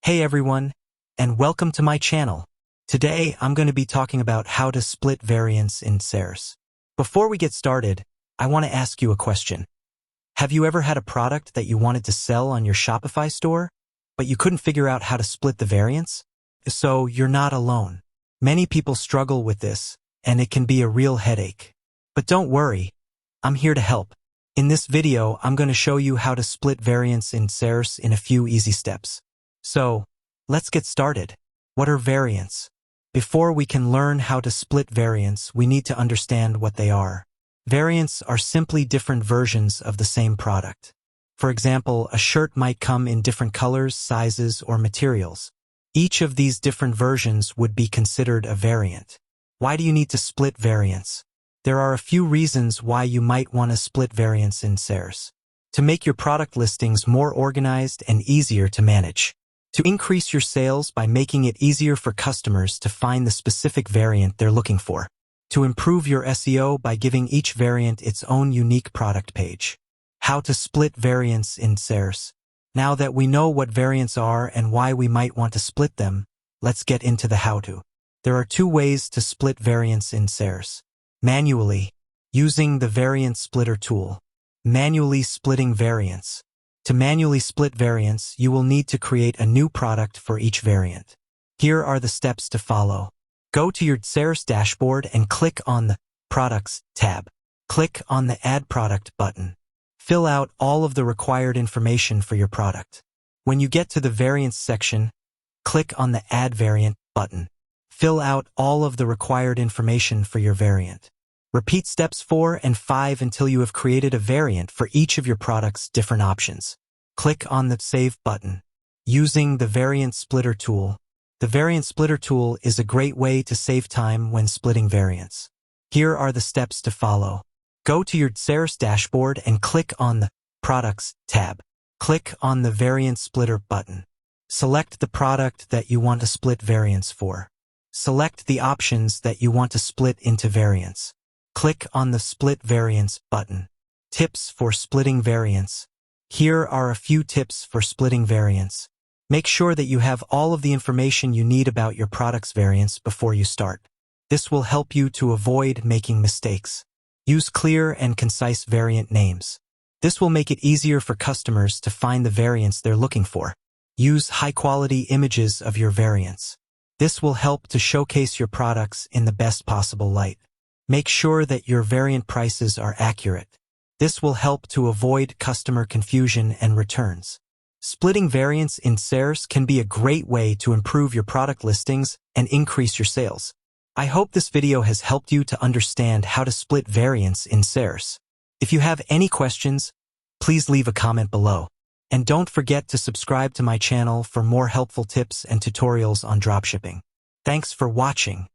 Hey everyone, and welcome to my channel. Today, I'm going to be talking about how to split variants in DSers. Before we get started, I want to ask you a question. Have you ever had a product that you wanted to sell on your Shopify store, but you couldn't figure out how to split the variants? So you're not alone. Many people struggle with this, and it can be a real headache. But don't worry, I'm here to help. In this video, I'm going to show you how to split variants in DSers in a few easy steps. So, let's get started. What are variants? Before we can learn how to split variants, we need to understand what they are. Variants are simply different versions of the same product. For example, a shirt might come in different colors, sizes, or materials. Each of these different versions would be considered a variant. Why do you need to split variants? There are a few reasons why you might want to split variants in DSers. To make your product listings more organized and easier to manage. To increase your sales by making it easier for customers to find the specific variant they're looking for. To improve your SEO by giving each variant its own unique product page. How to split variants in DSers. Now that we know what variants are and why we might want to split them, let's get into the how-to. There are two ways to split variants in DSers. Manually, using the variant splitter tool. Manually splitting variants. To manually split variants, you will need to create a new product for each variant. Here are the steps to follow. Go to your DSers dashboard and click on the Products tab. Click on the Add Product button. Fill out all of the required information for your product. When you get to the Variants section, click on the Add Variant button. Fill out all of the required information for your variant. Repeat steps 4 and 5 until you have created a variant for each of your product's different options. Click on the Save button. Using the Variant Splitter tool. The Variant Splitter tool is a great way to save time when splitting variants. Here are the steps to follow. Go to your DSers dashboard and click on the Products tab. Click on the Variant Splitter button. Select the product that you want to split variants for. Select the options that you want to split into variants. Click on the Split Variants button. Tips for splitting variants. Here are a few tips for splitting variants. Make sure that you have all of the information you need about your product's variants before you start. This will help you to avoid making mistakes. Use clear and concise variant names. This will make it easier for customers to find the variants they're looking for. Use high-quality images of your variants. This will help to showcase your products in the best possible light. Make sure that your variant prices are accurate. This will help to avoid customer confusion and returns. Splitting variants in DSers can be a great way to improve your product listings and increase your sales. I hope this video has helped you to understand how to split variants in DSers. If you have any questions, please leave a comment below. And don't forget to subscribe to my channel for more helpful tips and tutorials on dropshipping. Thanks for watching.